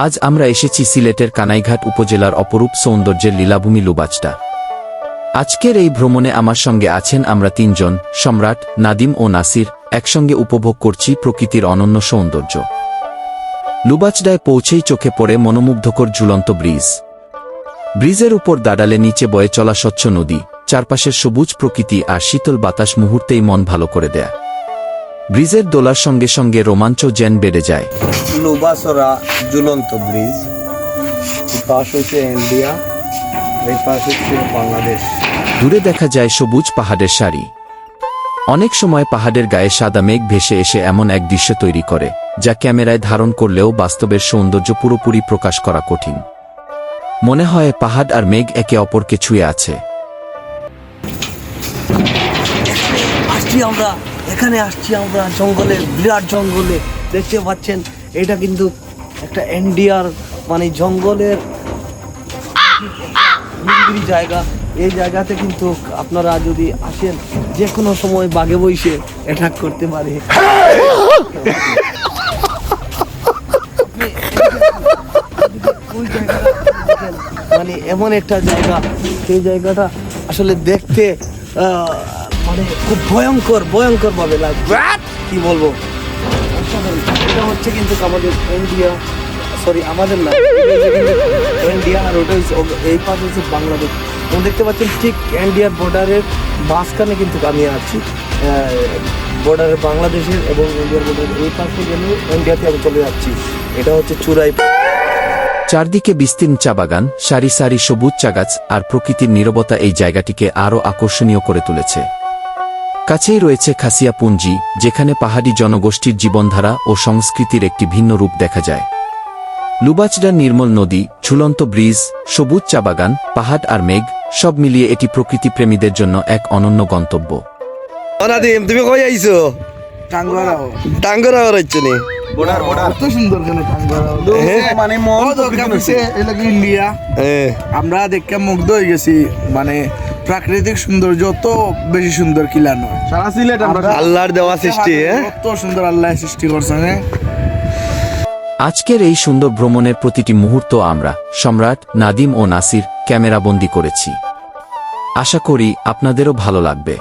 আজ আমরা এসেছি সিলেটের কানাইঘাট উপজেলার অপরূপ সৌন্দর্যের লীলাভূমি লুবাচডা। আজকের এই ভ্রমণে আমার সঙ্গে আছেন আমরা তিনজন, সম্রাট, নাদিম ও নাসির, একসঙ্গে উপভোগ করছি প্রকৃতির অনন্য সৌন্দর্য। লুবাচডায় পৌঁছেই চোখে পড়ে মনোমুগ্ধকর ঝুলন্ত ব্রিজ। ব্রিজের উপর দাঁড়ালে নিচে বয়ে চলা স্বচ্ছ নদী, চারপাশের সবুজ প্রকৃতি আর শীতল বাতাস মুহূর্তেই মন ভালো করে দেয়। ব্রিজের দোলার সঙ্গে সঙ্গে রোমাঞ্চ যেন বেড়ে যায়। লুবাচড়া ঝুলন্ত ব্রিজ, এই পাশ হচ্ছে ইন্ডিয়া, এই পাশ হচ্ছে বাংলাদেশ। দূরে দেখা যায় সবুজ পাহাড়ের সারি। অনেক সময় পাহাড়ের গায়ে সাদা মেঘ ভেসে এসে এমন এক দৃশ্য তৈরি করে, যা ক্যামেরায় ধারণ করলেও বাস্তবের সৌন্দর্য পুরোপুরি প্রকাশ করা কঠিন। মনে হয় পাহাড় আর মেঘ একে অপরকে ছুঁয়ে আছে। এখানে আসছি আমরা জঙ্গলে, বিরাট জঙ্গলে। দেখতে পাচ্ছেন এটা কিন্তু একটা ইন্ডিয়ার জঙ্গলের জায়গা। এই জায়গাতে কিন্তু আপনারা যদি আসেন যে কোনো সময় বাঘে বইসে অ্যাটাক করতে পারে। এমন একটা জায়গা, সেই জায়গাটা আসলে দেখতে খুব ভয়ঙ্কর ভাবে লাগবে। কি বলবো, এটা হচ্ছে কিন্তু আমাদের ইন্ডিয়া, আমাদের না, ইন্ডিয়া, আর ওটা এই পাশে হচ্ছে বাংলাদেশ। এবং দেখতে পাচ্ছেন ঠিক ইন্ডিয়ার বর্ডারের মাঝখানে কিন্তু আমি আছি, বর্ডারের বাংলাদেশের এবং ইন্ডিয়ার বর্ডারের এই পাশে গেলে ইন্ডিয়াতে আমি চলে যাচ্ছি। এটা হচ্ছে চুরাই। চারদিকে বিস্তীর্ণ চা বাগান, সারি সারি সবুজ চাগাছ আর প্রকৃতির নীরবতা এই জায়গাটিকে আরও আকর্ষণীয় করে তুলেছে। কাছেই রয়েছে খাসিয়া পুঞ্জি, যেখানে পাহাড়ি জনগোষ্ঠীর জীবনধারা ও সংস্কৃতির একটি ভিন্ন রূপ দেখা যায়। লুবাচডার নির্মল নদী, ঝুলন্ত ব্রিজ, সবুজ চা বাগান, পাহাড় আর মেঘ, সব মিলিয়ে এটি প্রকৃতি প্রেমীদের জন্য এক অনন্য গন্তব্য। নাদিম, তুমি কই আইছো? টাঙ্গরাও রাইছো নি? আমরা দেখে মুগ্ধ হয়ে গেছি। প্রাকৃতিক সৌন্দর্য তো বেশি সুন্দর কিলা নয়। সারা সিলেট আল্লাহর দেওয়া সৃষ্টি, কত সুন্দর আল্লাহ সৃষ্টি করছেন। আজকের এই সুন্দর ভ্রমণের প্রতিটি মুহূর্ত আমরা, সম্রাট, নাদিম ও নাসির, ক্যামেরাবন্দি করেছি। আশা করি আপনাদেরও ভালো লাগবে।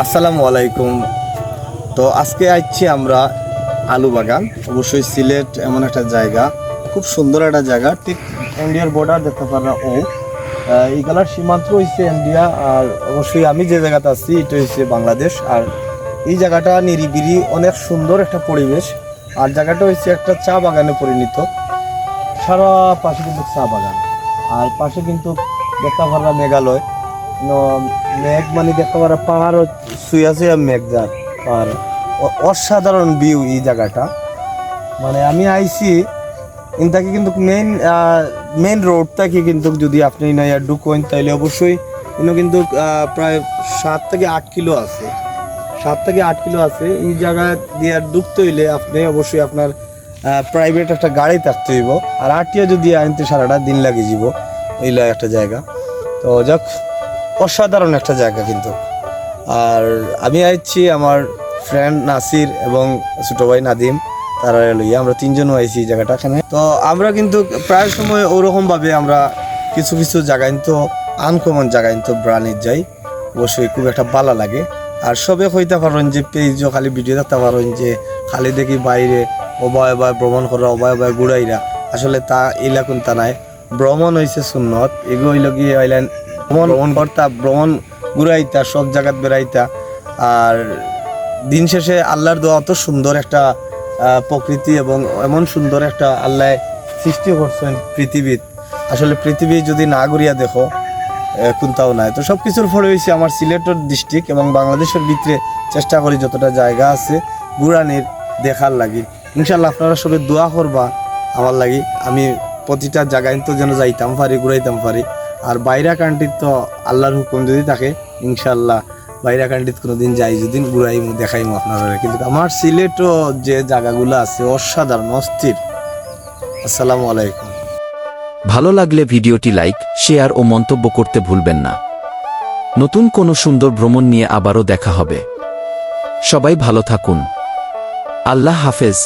আসসালামু আলাইকুম। তো আজকে আসছি আমরা আলু বাগান। অবশ্যই সিলেট এমন একটা জায়গা, খুব সুন্দর একটা জায়গা। ঠিক ইন্ডিয়ার বর্ডার দেখতে পারা, এই কালার সীমান্ত হচ্ছে ইন্ডিয়া, আর অবশ্যই আমি যে জায়গাতে আছি এটা হচ্ছে বাংলাদেশ। আর এই জায়গাটা নিরিবিলি, অনেক সুন্দর একটা পরিবেশ। আর জায়গাটা হচ্ছে একটা চা বাগানে পরিণত। সারা পাশে কিন্তু চা বাগান, আর পাশে কিন্তু দেখতে পারা মেঘালয়, মেঘ দেখতে পারা পাহাড় শুয়ে আছে, মেঘদার আর অসাধারণ ভিউ এই জায়গাটা। আমি আইছি ইনটাকে কিন্তু মেইন রোড থেকে কিন্তু যদি আপনি নয়া ঢুকেন তাহলে অবশ্যই কিন্তু প্রায় 7 থেকে 8 কিলো আছে। 7 থেকে 8 কিলো আছে। এই জায়গা দিয়ে ঢুকতে হইলে আপনি অবশ্যই আপনার প্রাইভেট একটা গাড়ি থাকতে হইব, আর আটিয়া যদি আনতে সারাটা দিন লাগে যাব। এইলা একটা জায়গা। তো যাক, অসাধারণ একটা জায়গা কিন্তু। আর আমি আইছি আমার ফ্রেন্ড নাসির এবং ছোট ভাই নাদিম, তারা লইয়া আমরা তিনজনও আইছি এই জায়গাটা। এখানে তো আমরা কিন্তু প্রায় সময় ওরকমভাবে আমরা কিছু কিছু জায়গায় তো আনকমন জায়গায় তো ব্রানিত যাই, অবশ্যই খুব একটা ভালো লাগে। আর সবে হইতে পারেন যে পেজও খালি ভিডিও দেখতে পারেন যে খালি দেখি বাইরে অবায় ভ্রমণ করা, অবায় ঘুরাইরা, আসলে তা এলা কোনটা নাই। ভ্রমণ হয়েছে সুন্নত, এগুলো হইল গিয়ে হইলেন ভ্রমণ করতা, ভ্রমণ ঘুরাইতা, সব জায়গাত বেড়াইতা। আর দিন শেষে আল্লাহর দোয়া অত সুন্দর একটা প্রকৃতি এবং এমন সুন্দর একটা আল্লাহ সৃষ্টি করছেন পৃথিবীর। আসলে পৃথিবী যদি না ঘুরিয়া দেখো কোনটাও নাই। তো সব কিছুর ফলে হয়েছে আমার সিলেটের ডিস্ট্রিক্ট এবং বাংলাদেশের ভিতরে চেষ্টা করি যতটা জায়গা আছে ঘুরানির, দেখার লাগি। ইনশাল্লাহ আপনারা সবাই দোয়া করবা আমার লাগি, আমি প্রতিটা জায়গায় তো যেন যাইতাম পারি, ঘুরাইতাম পারি। আর বাইরা কান্ট্রির তো আল্লাহর হুকুম যদি থাকে, ইনশাল্লাহ বাইরা কান্ট্রিত কোনোদিন যাই, যদি ঘুরাইমু দেখাইমু আপনারা। কিন্তু আমার সিলেটও যে জায়গাগুলো আছে অসাধারণ, অস্থির। আসসালামু আলাইকুম। ভালো লাগলে ভিডিওটি লাইক, শেয়ার ও মন্তব্য করতে ভুলবেন না। নতুন কোনো সুন্দর ভ্রমণ নিয়ে আবারও দেখা হবে। সবাই ভালো থাকুন। আল্লাহ হাফেজ।